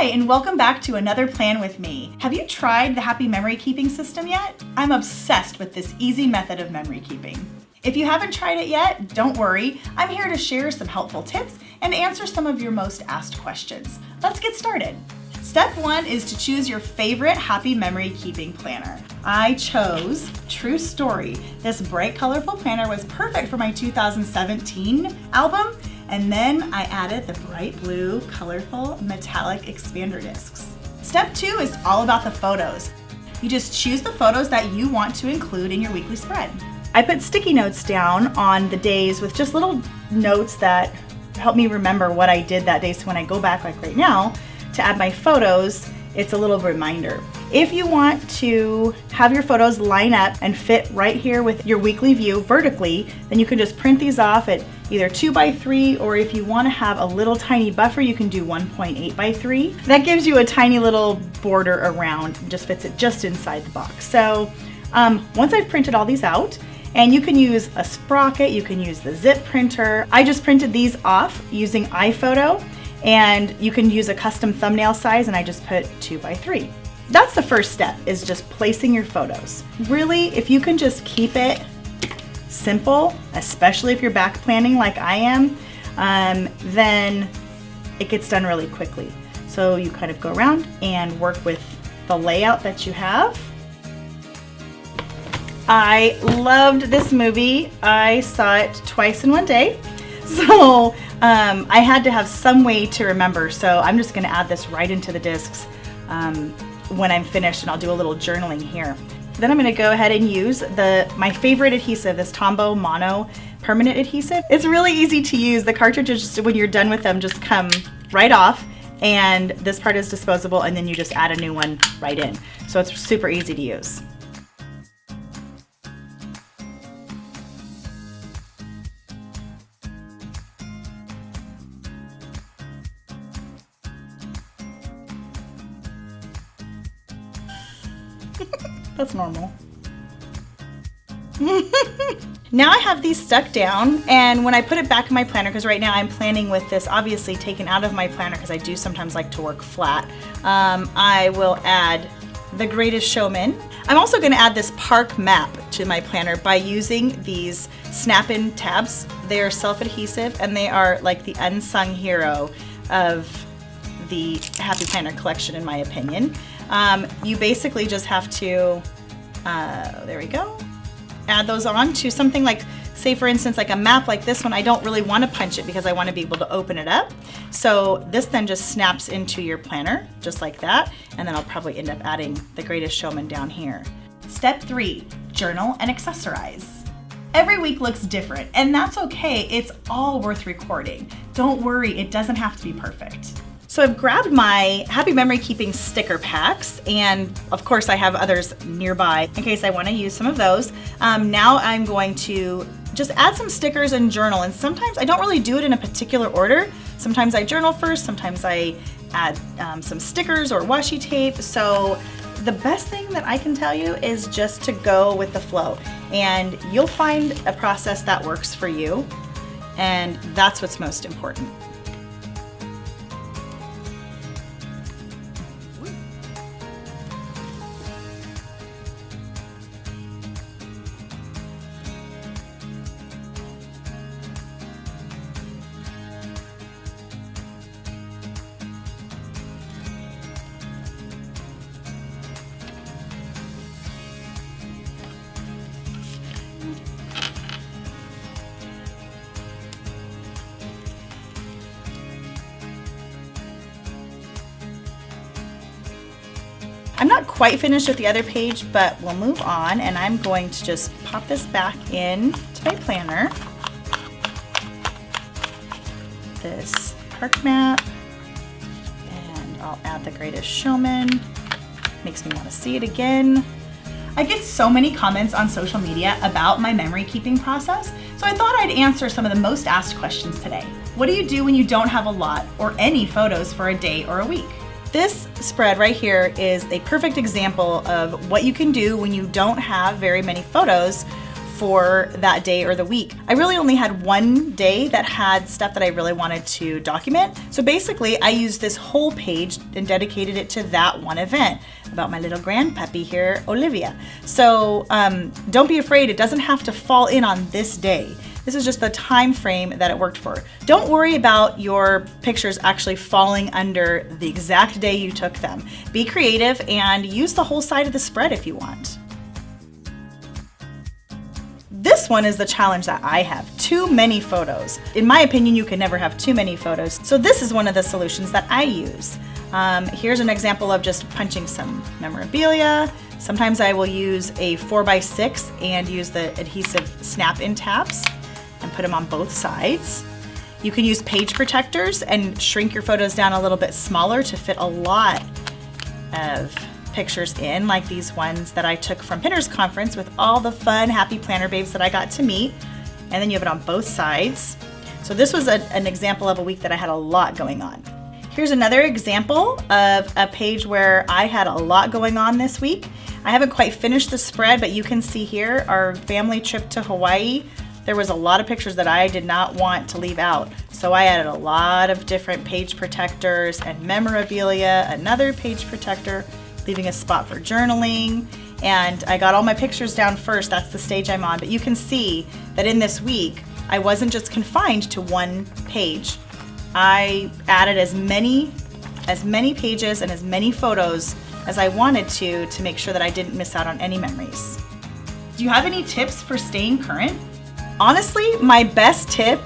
Hi, and welcome back to another Plan with me. Have you tried the Happy Memory Keeping System yet? I'm obsessed with this easy method of memory keeping. If you haven't tried it yet, don't worry. I'm here to share some helpful tips and answer some of your most asked questions. Let's get started. Step 1 is to choose your favorite Happy Memory Keeping planner. I chose True Story. This bright, colorful planner was perfect for my 2017 album, and then I added the bright blue, colorful, metallic expander discs. Step 2 is all about the photos. You just choose the photos that you want to include in your weekly spread. I put sticky notes down on the days with just little notes that help me remember what I did that day, so when I go back like right now to add my photos, it's a little reminder. If you want to have your photos line up and fit right here with your weekly view vertically, then you can just print these off at either 2x3, or if you want to have a little tiny buffer, you can do 1.8x3. That gives you a tiny little border around, just fits it just inside the box. So once I've printed all these out, and you can use a sprocket, you can use the zip printer. I just printed these off using iPhoto, and you can use a custom thumbnail size, and I just put 2x3. That's the first step, is just placing your photos. Really, if you can just keep it simple, especially if you're back planning like I am, then it gets done really quickly. So you kind of go around and work with the layout that you have. I loved this movie. I saw it twice in one day. So I had to have some way to remember. So I'm just gonna add this right into the discs when I'm finished, and I'll do a little journaling here. Then I'm gonna go ahead and use my favorite adhesive, this Tombow Mono permanent adhesive. It's really easy to use. The cartridges, when you're done with them, just come right off, and this part is disposable, and then you just add a new one right in. So it's super easy to use. That's normal. Now I have these stuck down, and when I put it back in my planner, because right now I'm planning with this obviously taken out of my planner because I do sometimes like to work flat, I will add The Greatest Showman. I'm also going to add this park map to my planner by using these snap-in tabs. They are self-adhesive, and they are like the unsung hero of the Happy Planner collection, in my opinion. You basically just have to, there we go, add those on to something like, say for instance, like a map like this one. I don't really want to punch it because I want to be able to open it up. So this then just snaps into your planner, just like that. And then I'll probably end up adding The Greatest Showman down here. Step 3, journal and accessorize. Every week looks different, and that's okay. It's all worth recording. Don't worry, it doesn't have to be perfect. So I've grabbed my Happy Memory Keeping sticker packs, and of course I have others nearby in case I want to use some of those. Now I'm going to just add some stickers and journal, and sometimes I don't really do it in a particular order. Sometimes I journal first, sometimes I add some stickers or washi tape. So the best thing that I can tell you is just to go with the flow, and you'll find a process that works for you, and that's what's most important. I'm not quite finished with the other page, but we'll move on, and I'm going to just pop this back in to my planner. This park map, and I'll add The Greatest Showman. Makes me want to see it again. I get so many comments on social media about my memory keeping process, so I thought I'd answer some of the most asked questions today. What do you do when you don't have a lot or any photos for a day or a week? This spread right here is a perfect example of what you can do when you don't have very many photos for that day or the week. I really only had one day that had stuff that I really wanted to document. So basically I used this whole page and dedicated it to that one event about my little grandpuppy here, Olivia. So don't be afraid, it doesn't have to fall in on this day. This is just the time frame that it worked for. Don't worry about your pictures actually falling under the exact day you took them. Be creative and use the whole side of the spread if you want. This one is the challenge that I have, too many photos. In my opinion, you can never have too many photos. So this is one of the solutions that I use. Here's an example of just punching some memorabilia. Sometimes I will use a 4x6 and use the adhesive snap-in tabs and put them on both sides. You can use page protectors and shrink your photos down a little bit smaller to fit a lot of pictures in, like these ones that I took from Pinners Conference with all the fun, happy planner babes that I got to meet. And then you have it on both sides. So this was an example of a week that I had a lot going on. Here's another example of a page where I had a lot going on this week. I haven't quite finished the spread, but you can see here our family trip to Hawaii. There was a lot of pictures that I did not want to leave out. So I added a lot of different page protectors and memorabilia, another page protector, leaving a spot for journaling. And I got all my pictures down first. That's the stage I'm on. But you can see that in this week, I wasn't just confined to one page. I added as many pages and as many photos as I wanted to make sure that I didn't miss out on any memories. Do you have any tips for staying current? Honestly, my best tip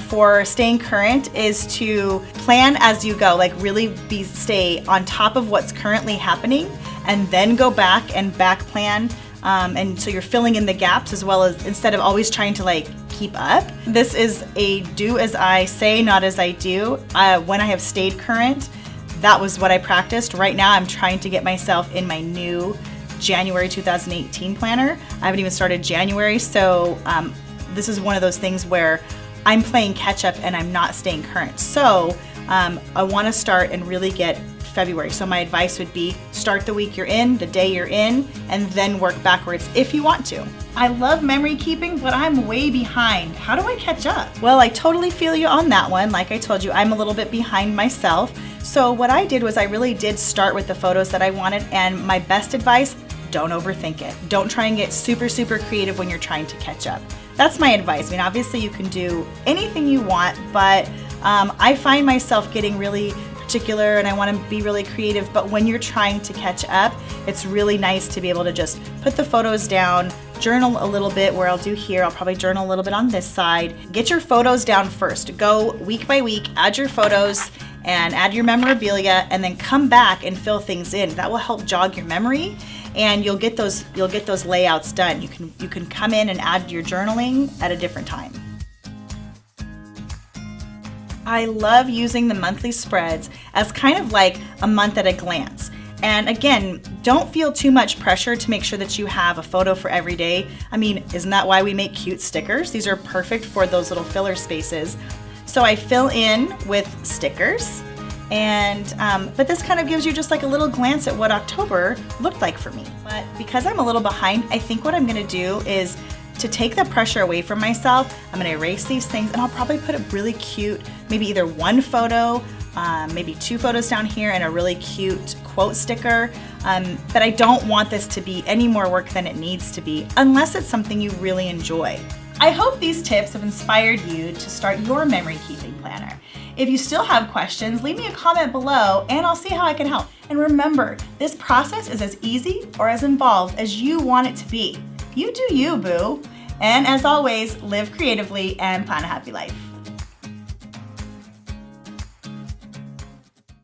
for staying current is to plan as you go, like really stay on top of what's currently happening and then go back and back plan. And so you're filling in the gaps as well, as instead of always trying to like keep up. This is a do as I say, not as I do. When I have stayed current, that was what I practiced. Right now I'm trying to get myself in my new January 2018 planner. I haven't even started January, so this is one of those things where I'm playing catch up and I'm not staying current. So I want to start and really get February. So my advice would be start the week you're in, the day you're in, and then work backwards if you want to. I love memory keeping, but I'm way behind. How do I catch up? Well, I totally feel you on that one. Like I told you, I'm a little bit behind myself. So what I did was I really did start with the photos that I wanted, and my best advice, don't overthink it. Don't try and get super, super creative when you're trying to catch up. That's my advice. I mean, obviously you can do anything you want, but I find myself getting really particular and I want to be really creative, but when you're trying to catch up, it's really nice to be able to just put the photos down, journal a little bit where I'll do here. I'll probably journal a little bit on this side. Get your photos down first. Go week by week, add your photos and add your memorabilia, and then come back and fill things in. That will help jog your memory, and you'll get those layouts done. You can come in and add your journaling at a different time. I love using the monthly spreads as kind of like a month at a glance. And again, don't feel too much pressure to make sure that you have a photo for every day. I mean, isn't that why we make cute stickers? These are perfect for those little filler spaces. So I fill in with stickers, and but this kind of gives you just like a little glance at what October looked like for me. But because I'm a little behind, I think what I'm gonna do is to take the pressure away from myself, I'm gonna erase these things and I'll probably put a really cute, maybe either one photo, maybe two photos down here and a really cute quote sticker. But I don't want this to be any more work than it needs to be, unless it's something you really enjoy. I hope these tips have inspired you to start your memory keeping planner. If you still have questions, leave me a comment below and I'll see how I can help. And remember, this process is as easy or as involved as you want it to be. You do you, boo. And as always, live creatively and plan a happy life.